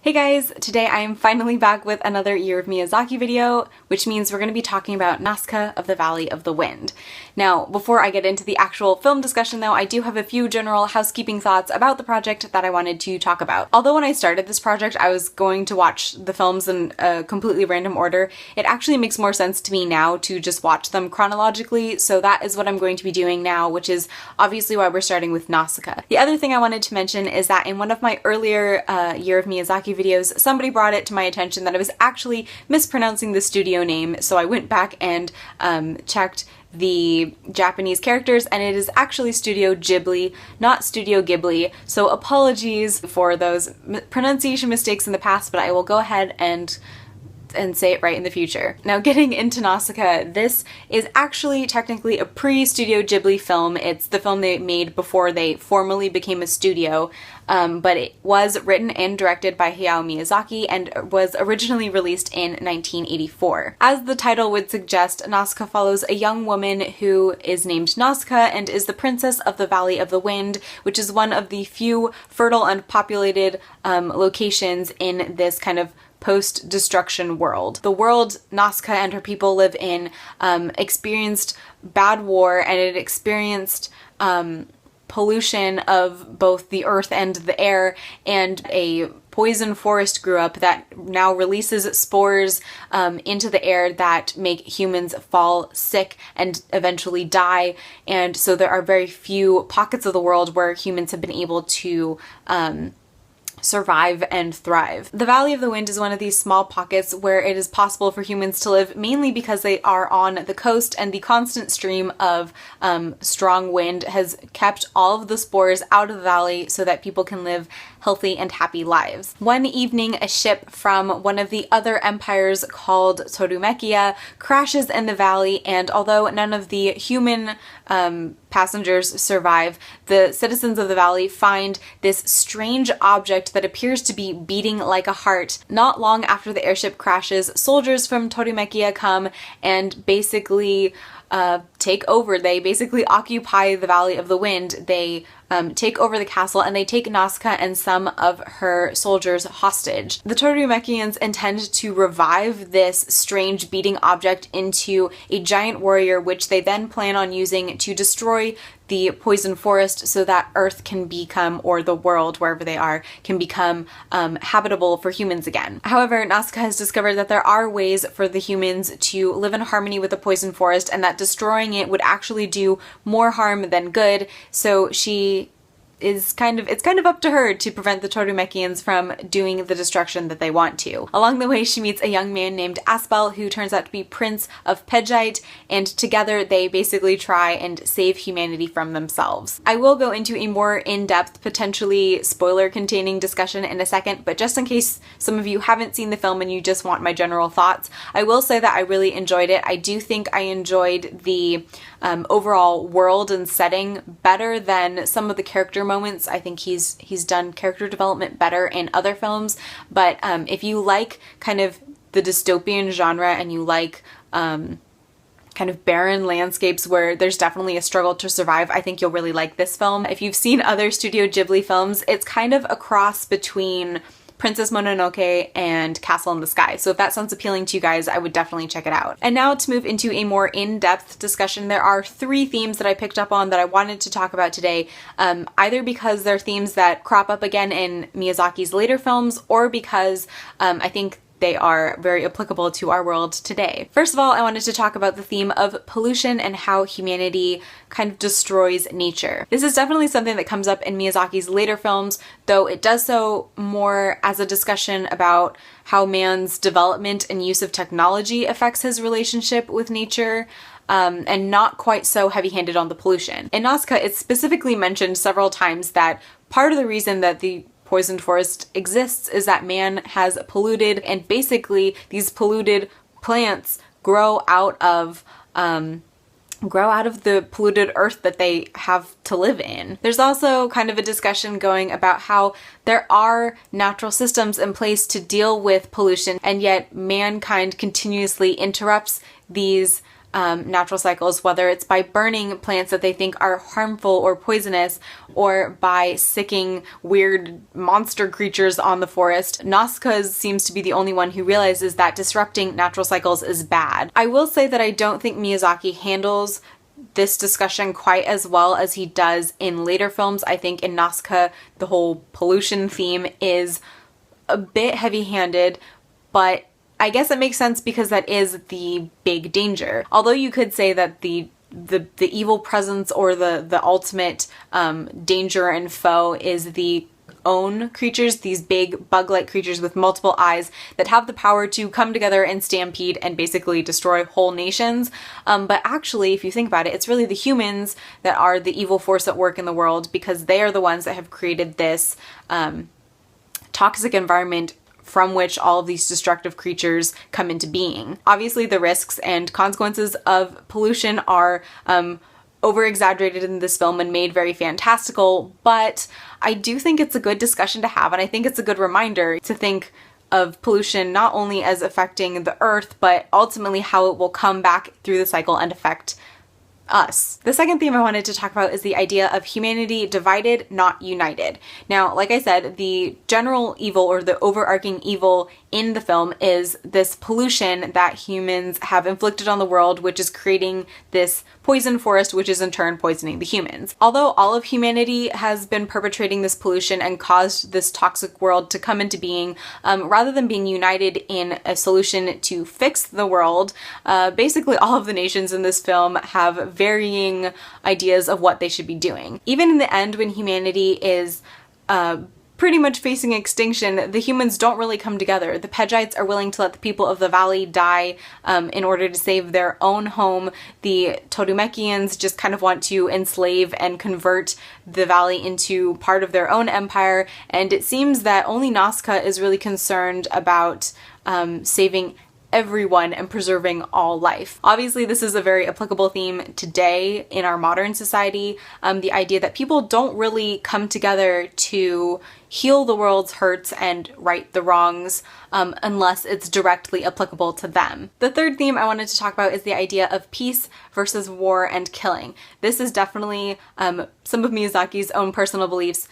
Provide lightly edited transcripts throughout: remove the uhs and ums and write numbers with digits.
Hey guys! Today I am finally back with another Year of Miyazaki video, which means we're going to be talking about Nausicaä of the Valley of the Wind. Now, before I get into the actual film discussion though, I do have a few general housekeeping thoughts about the project that I wanted to talk about. Although when I started this project I was going to watch the films in a completely random order, it actually makes more sense to me now to just watch them chronologically, so that is what I'm going to be doing now, which is obviously why we're starting with Nausicaä. The other thing I wanted to mention is that in one of my earlier Year of Miyazaki videos, somebody brought it to my attention that I was actually mispronouncing the studio name, so I went back and checked the Japanese characters, and it is actually Studio Ghibli, not Studio Ghibli, so apologies for those pronunciation mistakes in the past, but I will go ahead and say it right in the future. Now, getting into Nausicaä, this is actually technically a pre-Studio Ghibli film. It's the film they made before they formally became a studio, but it was written and directed by Hayao Miyazaki and was originally released in 1984. As the title would suggest, Nausicaä follows a young woman who is named Nausicaä and is the princess of the Valley of the Wind, which is one of the few fertile and populated locations in this kind of post-destruction world. The world Nausicaä and her people live in experienced bad war, and it experienced pollution of both the earth and the air, and a poison forest grew up that now releases spores into the air that make humans fall sick and eventually die, and so there are very few pockets of the world where humans have been able to survive and thrive. The Valley of the Wind is one of these small pockets where it is possible for humans to live, mainly because they are on the coast, and the constant stream of strong wind has kept all of the spores out of the valley so that people can live healthy and happy lives. One evening, a ship from one of the other empires called Nausicaä crashes in the valley, and although none of the human passengers survive, the citizens of the valley find this strange object that appears to be beating like a heart. Not long after the airship crashes, soldiers from Nausicaä come and basically take over. They basically occupy the Valley of the Wind. They take over the castle, and they take Nausicaä and some of her soldiers hostage. The Nausicaans intend to revive this strange beating object into a giant warrior, which they then plan on using to destroy the poison forest so that Earth can become, or the world wherever they are, can become habitable for humans again. However, Nausicaä has discovered that there are ways for the humans to live in harmony with the poison forest, and that destroying it would actually do more harm than good, so it's kind of up to her to prevent the Nausicaans from doing the destruction that they want to. Along the way, she meets a young man named Aspel, who turns out to be Prince of Pejite, and together they basically try and save humanity from themselves. I will go into a more in-depth, potentially spoiler-containing discussion in a second, but just in case some of you haven't seen the film and you just want my general thoughts, I will say that I really enjoyed it. I do think I enjoyed the overall world and setting better than some of the character moments. I think he's done character development better in other films, but if you like kind of the dystopian genre and you like kind of barren landscapes where there's definitely a struggle to survive, I think you'll really like this film. If you've seen other Studio Ghibli films, it's kind of a cross between Princess Mononoke and Castle in the Sky. So if that sounds appealing to you guys, I would definitely check it out. And now to move into a more in-depth discussion, there are three themes that I picked up on that I wanted to talk about today, either because they're themes that crop up again in Miyazaki's later films, or because I think they are very applicable to our world today. First of all, I wanted to talk about the theme of pollution and how humanity kind of destroys nature. This is definitely something that comes up in Miyazaki's later films, though it does so more as a discussion about how man's development and use of technology affects his relationship with nature, and not quite so heavy-handed on the pollution. In Nausicaä, it's specifically mentioned several times that part of the reason that the poisoned forest exists is that man has polluted, and basically these polluted plants grow out of the polluted earth that they have to live in. There's also kind of a discussion going about how there are natural systems in place to deal with pollution, and yet mankind continuously interrupts these natural cycles, whether it's by burning plants that they think are harmful or poisonous, or by sicking weird monster creatures on the forest. Nausicaä seems to be the only one who realizes that disrupting natural cycles is bad. I will say that I don't think Miyazaki handles this discussion quite as well as he does in later films. I think in Nausicaä, the whole pollution theme is a bit heavy-handed, but I guess it makes sense because that is the big danger. Although you could say that the evil presence or the ultimate danger and foe is the own creatures, these big bug-like creatures with multiple eyes that have the power to come together and stampede and basically destroy whole nations. But actually, if you think about it, it's really the humans that are the evil force at work in the world, because they are the ones that have created this toxic environment from which all of these destructive creatures come into being. Obviously, the risks and consequences of pollution are over-exaggerated in this film and made very fantastical, but I do think it's a good discussion to have, and I think it's a good reminder to think of pollution not only as affecting the earth, but ultimately how it will come back through the cycle and affect us. The second theme I wanted to talk about is the idea of humanity divided, not united. Now, like I said, the general evil or the overarching evil in the film is this pollution that humans have inflicted on the world, which is creating this poison forest, which is in turn poisoning the humans. Although all of humanity has been perpetrating this pollution and caused this toxic world to come into being, rather than being united in a solution to fix the world, basically all of the nations in this film have varying ideas of what they should be doing. Even in the end, when humanity is pretty much facing extinction, the humans don't really come together. The Pedgites are willing to let the people of the valley die in order to save their own home. The Todumekians just kind of want to enslave and convert the valley into part of their own empire, and it seems that only Nausicaä is really concerned about saving everyone and preserving all life. Obviously, this is a very applicable theme today in our modern society. The idea that people don't really come together to heal the world's hurts and right the wrongs unless it's directly applicable to them. The third theme I wanted to talk about is the idea of peace versus war and killing. This is definitely some of Miyazaki's own personal beliefs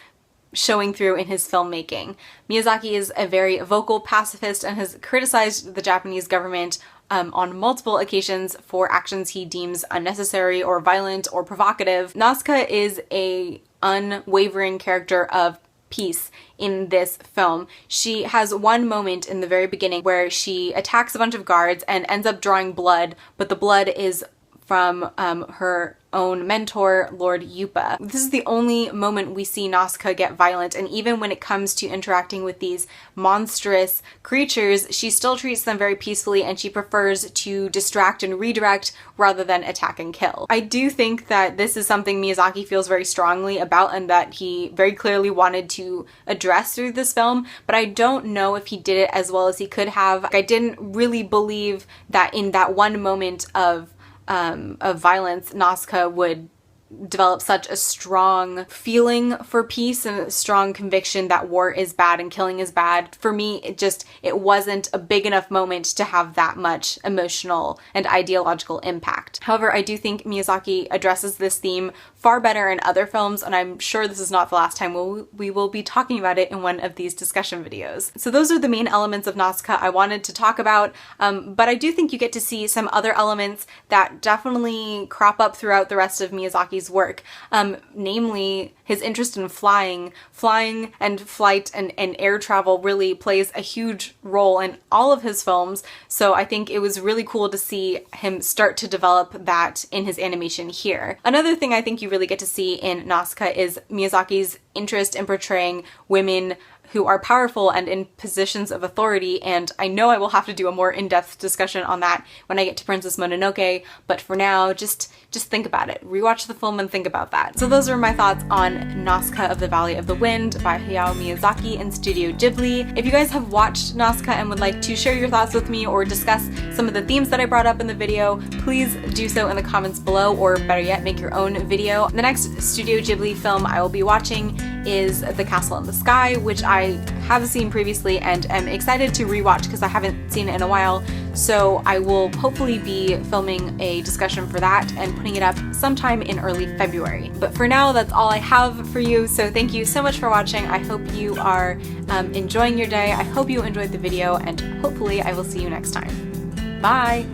showing through in his filmmaking. Miyazaki is a very vocal pacifist and has criticized the Japanese government on multiple occasions for actions he deems unnecessary or violent or provocative. Nausicaä is a unwavering character of peace in this film. She has one moment in the very beginning where she attacks a bunch of guards and ends up drawing blood, but the blood is from her own mentor, Lord Yupa. This is the only moment we see Nausicaä get violent, and even when it comes to interacting with these monstrous creatures, she still treats them very peacefully, and she prefers to distract and redirect rather than attack and kill. I do think that this is something Miyazaki feels very strongly about and that he very clearly wanted to address through this film, but I don't know if he did it as well as he could have. I didn't really believe that in that one moment of violence, Nausicaä would develop such a strong feeling for peace and a strong conviction that war is bad and killing is bad. For me, it wasn't a big enough moment to have that much emotional and ideological impact. However, I do think Miyazaki addresses this theme far better in other films, and I'm sure this is not the last time we will be talking about it in one of these discussion videos. So those are the main elements of Nausicaä I wanted to talk about, but I do think you get to see some other elements that definitely crop up throughout the rest of Miyazaki's work, namely his interest in flying. Flying and flight and air travel really plays a huge role in all of his films, so I think it was really cool to see him start to develop that in his animation here. Another thing I think you really get to see in Nausicaä is Miyazaki's interest in portraying women who are powerful and in positions of authority, and I know I will have to do a more in-depth discussion on that when I get to Princess Mononoke, but for now, just think about it. Rewatch the film and think about that. So those are my thoughts on Nausicaä of the Valley of the Wind by Hayao Miyazaki and Studio Ghibli. If you guys have watched Nausicaä and would like to share your thoughts with me or discuss some of the themes that I brought up in the video, please do so in the comments below, or better yet, make your own video. The next Studio Ghibli film I will be watching is The Castle in the Sky, which I I have seen previously and am excited to rewatch because I haven't seen it in a while. So I will hopefully be filming a discussion for that and putting it up sometime in early February. But for now, that's all I have for you. So thank you so much for watching. I hope you are enjoying your day. I hope you enjoyed the video, and hopefully I will see you next time. Bye!